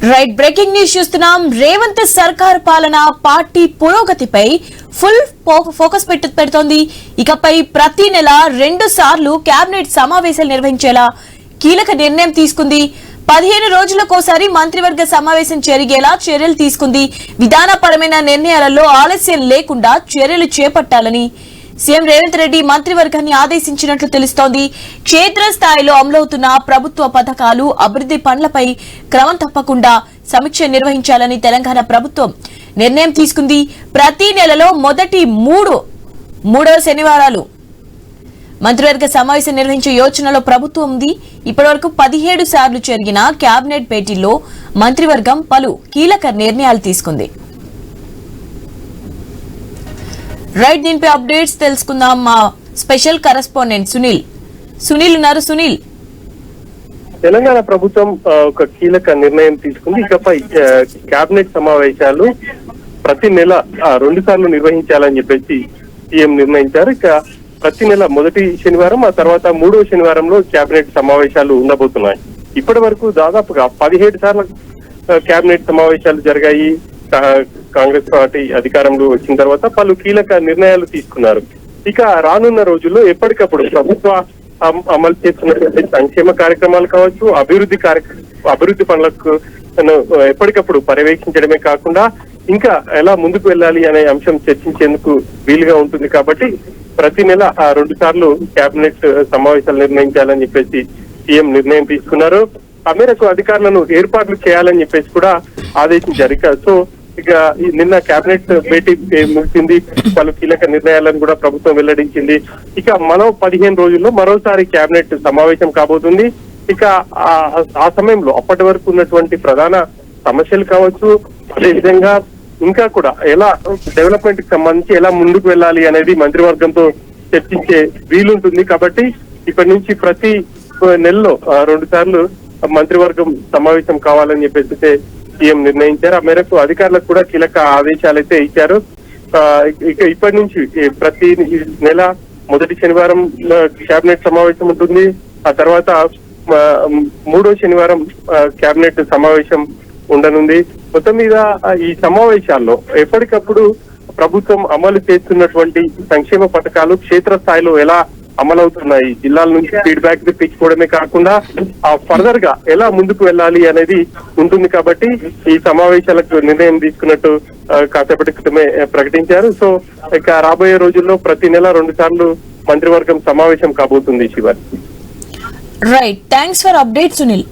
Right breaking news చూస్తున్నాం. రేవంత్ సర్కార్ పాలన పార్టీ పురోగతిపై ఫుల్ ఫోకస్ పెడుతోంది. ఇకపై ప్రతి నెల 2 సార్లు కేబినెట్ సమావేశాలు నిర్వహించేలా కీలక నిర్ణయం తీసుకుంది. 15 రోజులకోసారి మంత్రివర్గ సమావేశం జరిగేలా చర్యలు తీసుకుంది. విధానపరమైన నిర్ణయాలలో ఆలస్యం లేకుండా చర్యలు చేపట్టాలని సీఎం రేవంత్ రెడ్డి మంత్రివర్గాన్ని ఆదేశించినట్లు తెలుస్తోంది. క్షేత్రస్థాయిలో అమలవుతున్న ప్రభుత్వ పథకాలు, అభివృద్ధి పనులపై క్రమం తప్పకుండా సమీక్ష నిర్వహించాలని తెలంగాణ ప్రభుత్వం నిర్ణయం తీసుకుంది. ప్రతి నెలలో మొదటి మూడవ శనివారాలు మంత్రివర్గ సమావేశం నిర్వహించే యోచనలో ప్రభుత్వం ఉంది. ఇప్పటివరకు 17 సార్లు జరిగిన కేబినెట్ భేటీల్లో మంత్రివర్గం పలు కీలక నిర్ణయాలు తీసుకుంది. రైట్, దీనిపై అప్డేట్స్ తెలుసుకుందాం. మా స్పెషల్ కరెస్పాండెంట్ సునీల్ ఉన్నారు. సునీల్, తెలంగాణ ప్రభుత్వం ఒక కీలక నిర్ణయం తీసుకుంది. ఇకపై కేబినెట్ సమావేశాలు ప్రతి నెల 2 సార్లు నిర్వహించాలని చెప్పేసి సీఎం నిర్ణయించారు. ఇక ప్రతి నెల మొదటి శనివారం, ఆ తర్వాత 3వ శనివారంలో కేబినెట్ సమావేశాలు ఉండబోతున్నాయి. ఇప్పటి వరకు దాదాపుగా 17 సార్లు కేబినెట్ సమావేశాలు జరిగాయి. కాంగ్రెస్ పార్టీ అధికారంలో వచ్చిన తర్వాత పలు కీలక నిర్ణయాలు తీసుకున్నారు. ఇక రానున్న రోజుల్లో ఎప్పటికప్పుడు ప్రభుత్వ అమలు చేస్తున్నటువంటి సంక్షేమ కార్యక్రమాలు కావచ్చు, అభివృద్ధి పనులకు ఎప్పటికప్పుడు పర్యవేక్షించడమే కాకుండా ఇంకా ఎలా ముందుకు వెళ్ళాలి అనే అంశం చర్చించేందుకు వీలుగా ఉంటుంది. కాబట్టి ప్రతి నెల 2 సార్లు కేబినెట్ సమావేశాలు నిర్ణయించాలని చెప్పేసి సీఎం నిర్ణయం తీసుకున్నారు. ఆ మేరకు అధికారులను ఏర్పాట్లు చేయాలని చెప్పేసి కూడా ఆదేశించారు. ఇక నిన్న కేబినెట్ భేటీ ముగిసింది. పలు కీలక నిర్ణయాలను కూడా ప్రభుత్వం వెల్లడించింది. ఇక మరో 15 రోజుల్లో మరోసారి కేబినెట్ సమావేశం కాబోతుంది. ఇక ఆ సమయంలో అప్పటి వరకు ఉన్నటువంటి ప్రధాన సమస్యలు కావచ్చు, అదేవిధంగా ఇంకా కూడా ఎలా డెవలప్మెంట్ కి సంబంధించి ఎలా ముందుకు వెళ్ళాలి అనేది మంత్రివర్గంతో చర్చించే వీలుంటుంది. కాబట్టి ఇప్పటి నుంచి ప్రతి నెలలో 2 సార్లు మంత్రివర్గం సమావేశం కావాలని చెప్పేసి సీఎం నిర్ణయించారు. ఆ మేరకు అధికారులకు కూడా కీలక ఆదేశాలు అయితే ఇచ్చారు. ఇక ఇప్పటి నుంచి ప్రతి నెల మొదటి శనివారం కేబినెట్ సమావేశం ఉంటుంది. ఆ తర్వాత 3వ శనివారం కేబినెట్ సమావేశం ఉండనుంది. మొత్తం మీద ఈ సమావేశాల్లో ఎప్పటికప్పుడు ప్రభుత్వం అమలు చేస్తున్నటువంటి సంక్షేమ పథకాలు క్షేత్రస్థాయిలో ఎలా అమలవుతున్నాయి, జిల్లాల నుంచి ఫీడ్బ్యాక్ తెప్పించుకోవడమే కాకుండా ఫర్దర్ గా ఎలా ముందుకు వెళ్ళాలి అనేది ఉంటుంది. కాబట్టి ఈ సమావేశాలకు నిర్ణయం తీసుకున్నట్టు కాసేపటి క్రితమే ప్రకటించారు. సో ఇక రాబోయే రోజుల్లో ప్రతి నెల 2 సార్లు మంత్రివర్గం సమావేశం కాబోతుంది. Shiva, right, thanks for update Sunil.